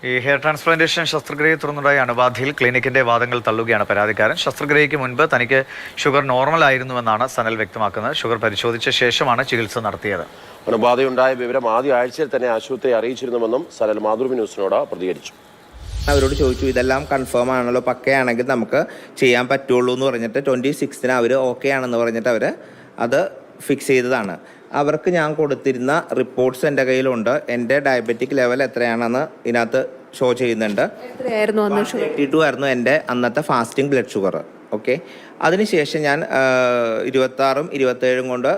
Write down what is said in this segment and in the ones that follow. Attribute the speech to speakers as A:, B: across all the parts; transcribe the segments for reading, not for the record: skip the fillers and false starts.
A: ഈ hair transplantation ശസ്ത്രക്രിയയെ തുടർന്നുണ്ടായ അണുബാധയിൽ ക്ലിനിക്കിന്റെ വാദങ്ങൾ തള്ളുകയാണ് പരാതിക്കാരൻ. ശസ്ത്രക്രിയയ്ക്ക് മുൻപ് തനിക്ക് ഷുഗർ നോർമൽ ആയിരുന്നുവെന്നാണ് സനൽ വ്യക്തമാക്കുന്നത്. ഷുഗർ പരിശോധിച്ച ശേഷമാണ് ചികിത്സ നടത്തിയത്.
B: അണുബാധയുണ്ടായ വിവരം ആദ്യ ആഴ്ചയിൽ തന്നെ ആശുപത്രി അറിയിച്ചിരുന്നുവെന്നും സനൽ മാതൃഭൂമി ന്യൂസിനോട് പ്രതികരിച്ചു.
C: അവരോട് ചോദിച്ചു, ഇതെല്ലാം കൺഫേം ആണല്ലോ, പക്കയാണെങ്കിൽ നമുക്ക് ചെയ്യാൻ പറ്റുള്ളൂ എന്ന് പറഞ്ഞിട്ട് 26-ന് അവർ ഓക്കെ ആണെന്ന് പറഞ്ഞിട്ട് അവർ അത് ഫിക്സ് ചെയ്തതാണ്. അവർക്ക് ഞാൻ കൊടുത്തിരുന്ന റിപ്പോർട്ട്സ് എൻ്റെ കയ്യിലുണ്ട്. എൻ്റെ ഡയബറ്റിക് ലെവൽ എത്രയാണെന്ന് ഇതിനകത്ത് ഷോ ചെയ്യുന്നുണ്ട്. 182 ആയിരുന്നു എൻ്റെ അന്നത്തെ ഫാസ്റ്റിംഗ് ബ്ലഡ് ഷുഗർ. ഓക്കെ, അതിനുശേഷം ഞാൻ 26-ഉം 27-ഉം കൊണ്ട്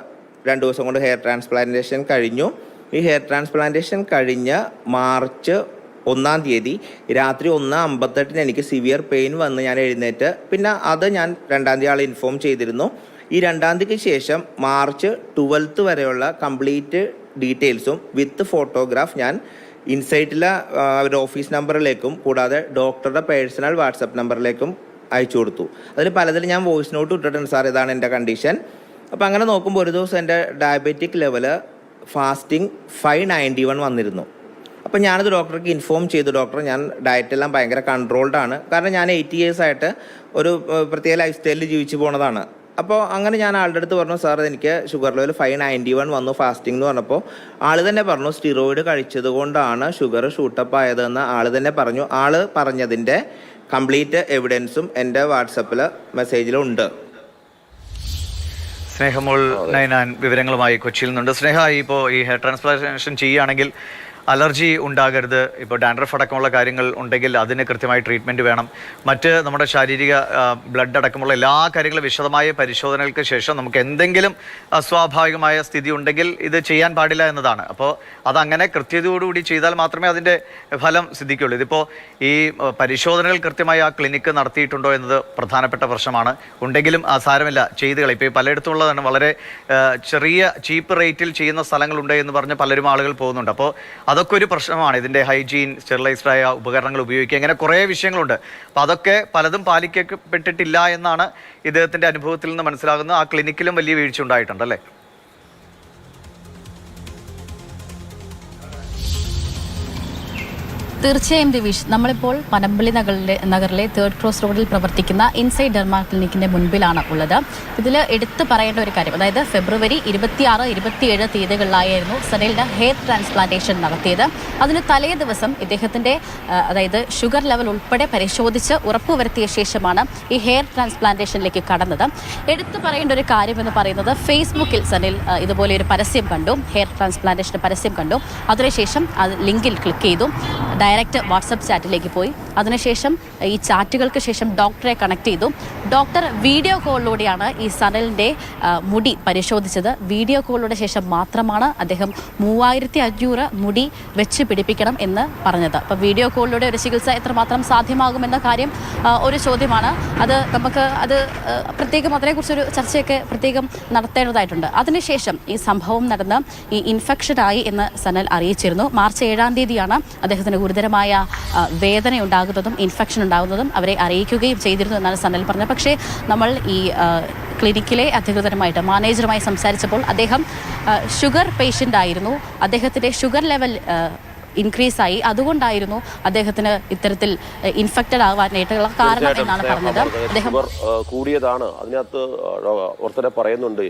C: 2 ദിവസം കൊണ്ട് ഹെയർ ട്രാൻസ്പ്ലാന്റേഷൻ കഴിഞ്ഞു. ഈ ഹെയർ ട്രാൻസ്പ്ലാന്റേഷൻ കഴിഞ്ഞ മാർച്ച് 1-ാം തീയതി രാത്രി 1:58 എനിക്ക് സിവിയർ പെയിൻ വന്ന് ഞാൻ എഴുന്നേറ്റ്. പിന്നെ അത് ഞാൻ 2-ാം തീയതി ആളെ ഇൻഫോം ചെയ്തിരുന്നു. ഈ 2-ാം തീയതിക്ക് ശേഷം മാർച്ച് 12 വരെയുള്ള കംപ്ലീറ്റ് ഡീറ്റെയിൽസും വിത്ത് ഫോട്ടോഗ്രാഫ് ഞാൻ ഇൻസൈറ്റിലെ അവരുടെ ഓഫീസ് നമ്പറിലേക്കും കൂടാതെ ഡോക്ടറുടെ പേഴ്സണൽ വാട്സപ്പ് നമ്പറിലേക്കും അയച്ചു കൊടുത്തു. അതിൽ പലതിൽ ഞാൻ വോയിസ് നോട്ട് ഇട്ടിട്ടുണ്ട്, സാർ ഇതാണ് എൻ്റെ കണ്ടീഷൻ. അപ്പോൾ അങ്ങനെ നോക്കുമ്പോൾ ഒരു ദിവസം എൻ്റെ ഡയബറ്റിക് ലെവല് ഫാസ്റ്റിംഗ് 591 വന്നിരുന്നു. അപ്പോൾ ഞാനത് ഡോക്ടർക്ക് ഇൻഫോം ചെയ്തു, ഡോക്ടർ ഞാൻ ഡയറ്റെല്ലാം ഭയങ്കര കൺട്രോൾഡ് ആണ്, കാരണം ഞാൻ 80 years ആയിട്ട് ഒരു പ്രത്യേക ലൈഫ് സ്റ്റൈലിൽ ജീവിച്ചു പോണതാണ്. അപ്പോൾ അങ്ങനെ ഞാൻ ആളുടെ അടുത്ത് പറഞ്ഞു, സാർ എനിക്ക് ഷുഗർ ലെവൽ 591 വന്നു ഫാസ്റ്റിംഗ് എന്ന് പറഞ്ഞപ്പോൾ ആൾ തന്നെ പറഞ്ഞു സ്റ്റിറോയിഡ് കഴിച്ചത് കൊണ്ടാണ് ഷുഗർ ഷൂട്ടപ്പ് ആയതെന്ന് ആൾ തന്നെ പറഞ്ഞു. ആൾ പറഞ്ഞതിൻ്റെ കംപ്ലീറ്റ് എവിഡൻസും എൻ്റെ വാട്സപ്പിൽ മെസ്സേജിലുണ്ട്.
A: സ്നേഹമോൾ നൈനാൻ വിവരങ്ങളുമായി കൊച്ചിയിൽ നിന്നുണ്ട്. സ്നേഹ, ഇപ്പോൾ ഈ ഹെയർ ട്രാൻസ്പ്ലാന്റേഷൻ ചെയ്യുകയാണെങ്കിൽ അലർജി ഉണ്ടാകരുത്, ഇപ്പോൾ ഡാൻഡ്രഫ് അടക്കമുള്ള കാര്യങ്ങൾ ഉണ്ടെങ്കിൽ അതിന് കൃത്യമായി ട്രീറ്റ്മെൻറ്റ് വേണം. മറ്റ് നമ്മുടെ ശാരീരിക ബ്ലഡ് അടക്കമുള്ള എല്ലാ കാര്യങ്ങളും വിശദമായ പരിശോധനകൾക്ക് ശേഷം നമുക്ക് എന്തെങ്കിലും അസ്വാഭാവികമായ സ്ഥിതി ഉണ്ടെങ്കിൽ ഇത് ചെയ്യാൻ പാടില്ല എന്നതാണ്. അപ്പോൾ അതങ്ങനെ കൃത്യതയോടുകൂടി ചെയ്താൽ മാത്രമേ അതിൻ്റെ ഫലം സിദ്ധിക്കുള്ളൂ. ഇതിപ്പോൾ ഈ പരിശോധനകൾ കൃത്യമായി ആ ക്ലിനിക്ക് നടത്തിയിട്ടുണ്ടോ എന്നത് പ്രധാനപ്പെട്ട പ്രശ്നമാണ്. ഉണ്ടെങ്കിലും സാരമില്ല, ചെയ്തുകളെ ഇപ്പോൾ പലയിടത്തും ഉള്ളതാണ്, വളരെ ചെറിയ ചീപ്പ് റേറ്റിൽ ചെയ്യുന്ന സ്ഥലങ്ങളുണ്ട് എന്ന് പറഞ്ഞ് പലരും ആളുകൾ പോകുന്നുണ്ട്. അപ്പോൾ അതൊക്കെ ഒരു പ്രശ്നമാണ്. ഇതിൻ്റെ ഹൈജീൻ, സ്റ്റെറിലൈസ്ഡായ ഉപകരണങ്ങൾ ഉപയോഗിക്കുക, അങ്ങനെ കുറേ വിഷയങ്ങളുണ്ട്. അപ്പോൾ അതൊക്കെ പലതും പാലിക്കപ്പെട്ടിട്ടില്ല എന്നാണ് ഇദ്ദേഹത്തിൻ്റെ അനുഭവത്തിൽ നിന്ന് മനസ്സിലാകുന്നത്. ആ ക്ലിനിക്കിലും വലിയ വീഴ്ച ഉണ്ടായിട്ടുണ്ടല്ലേ?
D: തീർച്ചയായും ദിവിഷ്, നമ്മളിപ്പോൾ പനമ്പള്ളി നഗറിലെ 3rd ക്രോസ് റോഡിൽ പ്രവർത്തിക്കുന്ന ഇൻസൈഡ് ഡെർമാ ക്ലിനിക്കിൻ്റെ മുൻപിലാണ് ഉള്ളത്. ഇതിൽ എടുത്തു പറയേണ്ട ഒരു കാര്യം, അതായത് ഫെബ്രുവരി 26, 27 തീയതികളിലായിരുന്നു സനലിൻ്റെ ഹെയർ ട്രാൻസ്പ്ലാന്റേഷൻ നടത്തിയത്. അതിന് തലേ ദിവസം ഇദ്ദേഹത്തിൻ്റെ അതായത് ഷുഗർ ലെവൽ ഉൾപ്പെടെ പരിശോധിച്ച് ഉറപ്പുവരുത്തിയ ശേഷമാണ് ഈ ഹെയർ ട്രാൻസ്പ്ലാന്റേഷനിലേക്ക് കടന്നത്. എടുത്തു പറയേണ്ട ഒരു കാര്യം എന്ന് പറയുന്നത്, ഫേസ്ബുക്കിൽ സനൽ ഇതുപോലെ ഒരു പരസ്യം കണ്ടു, ഹെയർ ട്രാൻസ്പ്ലാന്റേഷൻ്റെ പരസ്യം കണ്ടു. അതിനുശേഷം അത് ലിങ്കിൽ ക്ലിക്ക് ചെയ്തു, ഡയറക്റ്റ് വാട്സപ്പ് ചാറ്റിലേക്ക് പോയി. അതിനുശേഷം ഈ ചാറ്റുകൾക്ക് ശേഷം ഡോക്ടറെ കണക്ട് ചെയ്തു. ഡോക്ടർ വീഡിയോ കോളിലൂടെയാണ് ഈ സനലിൻ്റെ മുടി പരിശോധിച്ചത്. വീഡിയോ കോളിലൂടെ ശേഷം മാത്രമാണ് അദ്ദേഹം 3500 മുടി വെച്ച് പിടിപ്പിക്കണം എന്ന് പറഞ്ഞത്. അപ്പോൾ വീഡിയോ കോളിലൂടെ ഒരു ചികിത്സ എത്രമാത്രം സാധ്യമാകുമെന്ന കാര്യം ഒരു ചോദ്യമാണ്. നമുക്ക് പ്രത്യേകം അതിനെക്കുറിച്ചൊരു ചർച്ചയൊക്കെ പ്രത്യേകം നടത്തേണ്ടതായിട്ടുണ്ട്. അതിനുശേഷം ഈ സംഭവം നടന്ന് ഈ ഇൻഫെക്ഷനായി എന്ന് സനൽ അറിയിച്ചിരുന്നു. മാർച്ച് 7-ാം തീയതിയാണ് അദ്ദേഹത്തിന് ഗുരുതരമായ വേദന ഉണ്ടാകുന്നതും ഇൻഫെക്ഷൻ ഉണ്ടാകുന്നതും അവരെ അറിയിക്കുകയും ചെയ്തിരുന്നു എന്നാണ് സനൽ പറഞ്ഞത്. പക്ഷേ നമ്മൾ ഈ ക്ലിനിക്കിലെ അധികൃതരുമായിട്ട് മാനേജറുമായി സംസാരിച്ചപ്പോൾ അദ്ദേഹം ഷുഗർ പേഷ്യൻ്റ് ആയിരുന്നു, അദ്ദേഹത്തിൻ്റെ ഷുഗർ ലെവൽ ഇൻക്രീസ് ആയി, അതുകൊണ്ടായിരുന്നു അദ്ദേഹത്തിന് ഇത്തരത്തിൽ ഇൻഫെക്റ്റഡ് ആവാനായിട്ടുള്ള കാരണം എന്നാണ് പറഞ്ഞത്.
B: അദ്ദേഹം കൂടിയതാണ്. അതിനകത്ത് ഓർത്തനെ പറയുന്നുണ്ട്,